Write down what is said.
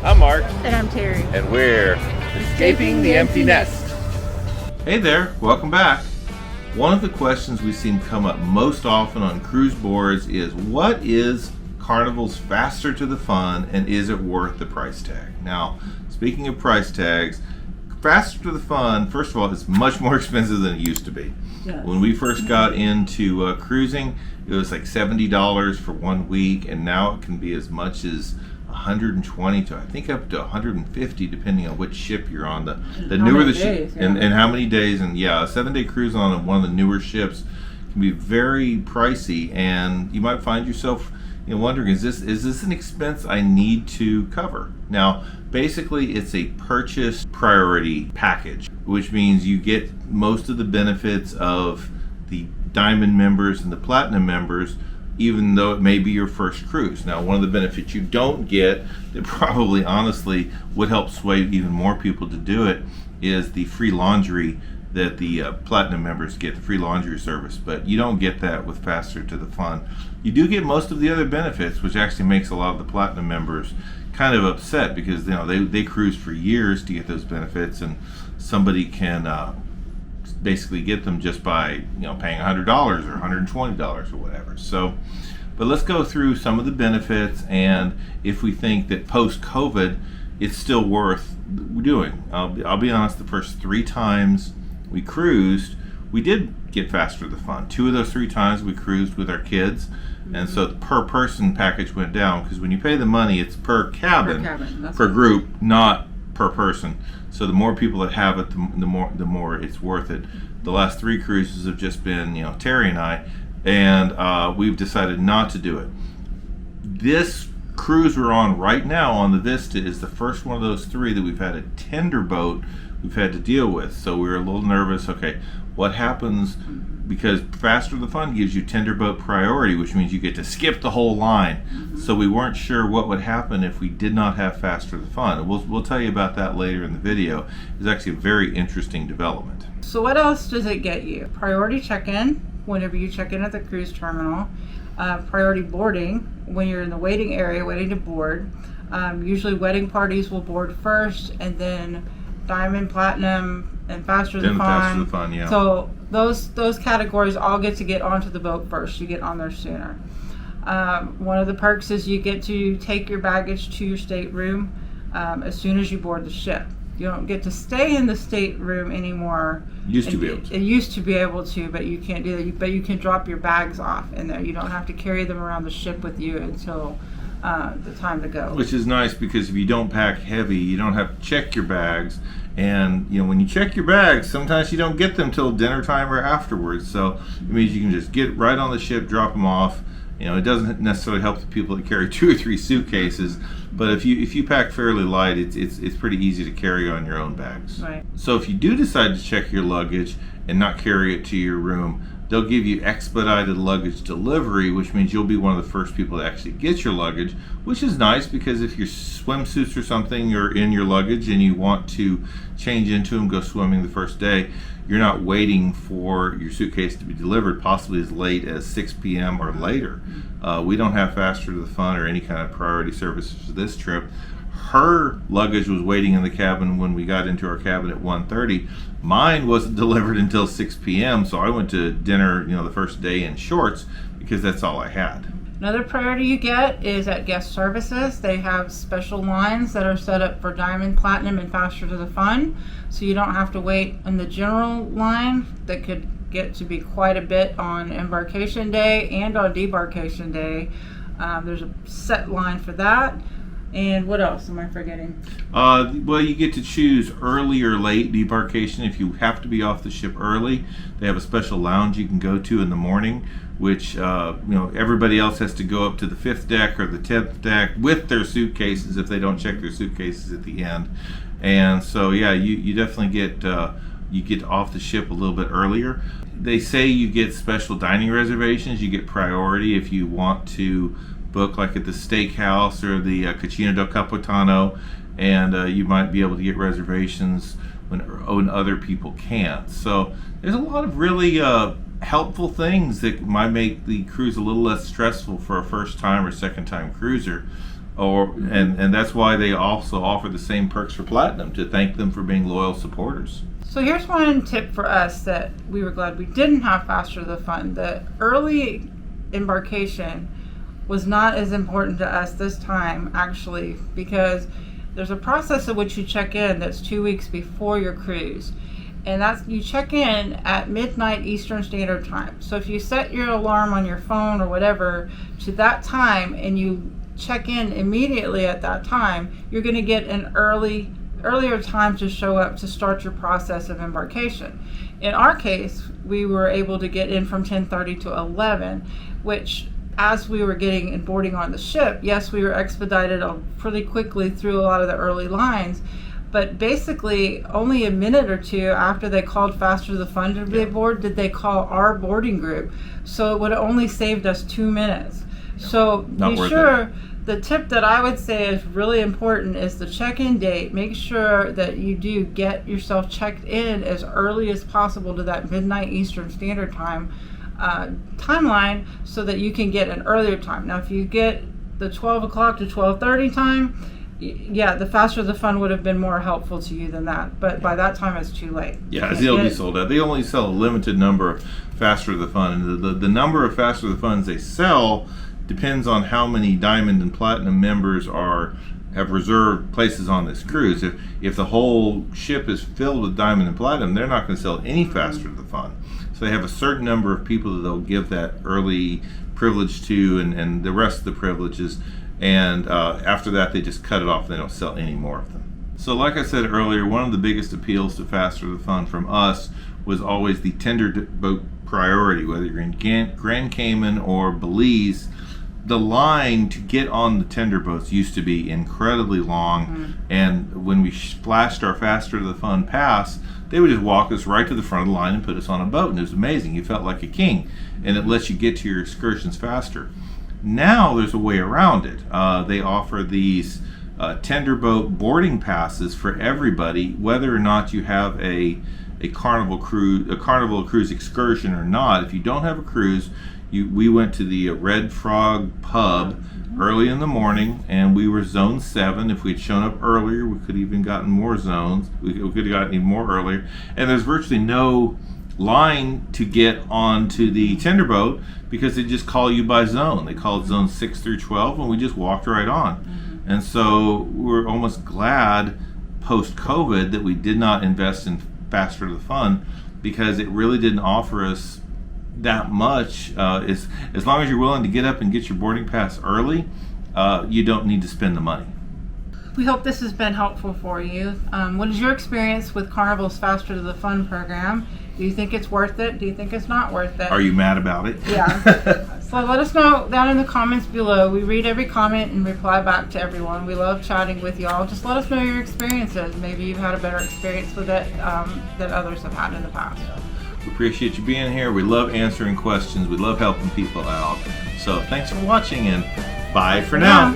I'm Mark. And I'm Terry. And we're Escaping the Empty Nest. Hey there, welcome back. One of the questions we've seen come up most often on cruise boards is, what is Carnival's Faster to the Fun, and is it worth the price tag? Now, speaking of price tags, Faster to the Fun, first of all, is much more expensive than it used to be. Yes. When we first got into cruising, it was like $70 for 1 week, and now it can be as much as $120 to I think up to $150, depending on which ship you're on. The newer the ship and how many days, and yeah, a 7-day cruise on one of the newer ships can be very pricey, and you might find yourself wondering, is this an expense I need to cover? Now, basically, it's a purchase priority package, which means you get most of the benefits of the Diamond members and the Platinum members, even though it may be your first cruise. Now, one of the benefits you don't get that probably honestly would help sway even more people to do it is the free laundry that the Platinum members get, the free laundry service, but you don't get that with Faster to the Fun. You do get most of the other benefits, which actually makes a lot of the Platinum members kind of upset, because they cruise for years to get those benefits, and somebody can basically get them just by paying $100 or $120 or whatever. So, but let's go through some of the benefits, and if we think that post-COVID it's still worth doing. I'll be honest, the first 3 times we cruised, we did get Faster to the Fun. 2 of those 3 times we cruised with our kids, and so the per person package went down, because when you pay the money, it's per cabin, per group, not per person. So the more people that have it, the more it's worth it. The last 3 cruises have just been Terry and I, and we've decided not to do it. This cruise we're on right now on the Vista is the first one of those 3 that we've had a tender boat we've had to deal with. So we were a little nervous. Okay, what happens? Because Faster the Fun gives you tender boat priority, which means you get to skip the whole line. So we weren't sure what would happen if we did not have Faster the Fun. We'll tell you about that later in the video. It's actually a very interesting development. So what else does it get you? Priority check-in whenever you check in at the cruise terminal. Priority boarding when you're in the waiting area waiting to board. Usually wedding parties will board first, and then Diamond, Platinum, and Faster the Fun. Faster the Fun, yeah. So those categories all get onto the boat first. You get on there sooner. One of the perks is you get to take your baggage to your stateroom as soon as you board the ship. You don't get to stay in the stateroom anymore. Used to be able to. It used to be able to, but you can't do that. But you can drop your bags off in there. You don't have to carry them around the ship with you until the time to go. Which is nice, because if you don't pack heavy, you don't have to check your bags. And when you check your bags, sometimes you don't get them till dinner time or afterwards. So it means you can just get right on the ship, drop them off. It doesn't necessarily help the people that carry 2 or 3 suitcases, but if you pack fairly light, it's pretty easy to carry on your own bags. Right. So if you do decide to check your luggage and not carry it to your room, they'll give you expedited luggage delivery, which means you'll be one of the first people to actually get your luggage, which is nice, because if your swimsuits or something are in your luggage and you want to change into them, go swimming the first day, you're not waiting for your suitcase to be delivered possibly as late as 6 p.m. or later. We don't have Faster to the Fun or any kind of priority services for this trip. Her luggage was waiting in the cabin when we got into our cabin at 1:30. Mine wasn't delivered until 6 p.m., so I went to dinner the first day in shorts, because that's all I had. Another priority you get is at guest services. They have special lines that are set up for Diamond, Platinum, and Faster to the Fun, so you don't have to wait in the general line. That could get to be quite a bit on Embarkation Day and on Debarkation Day. There's a set line for that. And what else am I forgetting? Well, you get to choose early or late debarkation. If you have to be off the ship early, they have a special lounge you can go to in the morning, which everybody else has to go up to the 5th deck or the 10th deck with their suitcases if they don't check their suitcases at the end. And so you definitely get off the ship a little bit earlier. They say you get special dining reservations. You get priority if you want to book like at the steakhouse or the Cucina del Capitano, and you might be able to get reservations when other people can't. So there's a lot of really helpful things that might make the cruise a little less stressful for a first time or second time cruiser. and that's why they also offer the same perks for Platinum, to thank them for being loyal supporters. So here's one tip for us that we were glad we didn't have Faster to the Fun. The early embarkation was not as important to us this time, actually, because there's a process in which you check in that's 2 weeks before your cruise. And that's, you check in at midnight Eastern Standard Time. So if you set your alarm on your phone or whatever to that time and you check in immediately at that time, you're going to get an earlier time to show up to start your process of embarkation. In our case, we were able to get in from 10:30 to 11, which, as we were getting and boarding on the ship, yes, we were expedited pretty quickly through a lot of the early lines, but basically only a minute or two after they called Faster to the Fun to be aboard did they call our boarding group. So it would have only saved us 2 minutes. So be sure, the tip that I would say is really important is the check-in date. Make sure that you do get yourself checked in as early as possible to that midnight Eastern Standard Time timeline, so that you can get an earlier time. Now, if you get the 12 o'clock to 12:30 time, yeah, the Faster the Fun would have been more helpful to you than that. But by that time, it's too late. Yeah, they'll be sold out. They only sell a limited number of Faster the Fun, and the number of Faster the Funs they sell depends on how many Diamond and Platinum members have reserved places on this cruise. If the whole ship is filled with Diamond and Platinum, they're not going to sell any Faster the Fun. So they have a certain number of people that they'll give that early privilege to, and the rest of the privileges. And after that, they just cut it off. They don't sell any more of them. So like I said earlier, one of the biggest appeals to Faster the Fun from us was always the tender boat priority. Whether you're in Grand Cayman or Belize, the line to get on the tender boats used to be incredibly long. And when we flashed our Faster the Fun pass, they would just walk us right to the front of the line and put us on a boat, and it was amazing. You felt like a king, and it lets you get to your excursions faster. Now there's a way around it. They offer these tender boat boarding passes for everybody, whether or not you have a Carnival cruise excursion or not. If you don't have a cruise, we went to the Red Frog pub early in the morning, and we were zone 7. If we'd shown up earlier, we could have even gotten more zones. We could have gotten even more earlier. And there's virtually no line to get onto the tender boat, because they just call you by zone. They called zone 6 through 12, and we just walked right on. And so we're almost glad post-COVID that we did not invest in Faster to the Fun, because it really didn't offer us that much. As long as you're willing to get up and get your boarding pass early, you don't need to spend the money. We hope this has been helpful for you. What is your experience with Carnival's Faster to the Fun program? Do you think it's worth it? Do you think it's not worth it? Are you mad about it? Yeah. So let us know down in the comments below. We read every comment and reply back to everyone. We love chatting with y'all. Just let us know your experiences. Maybe you've had a better experience with it than others have had in the past. We appreciate you being here. We love answering questions. We love helping people out. So thanks for watching, and bye for now.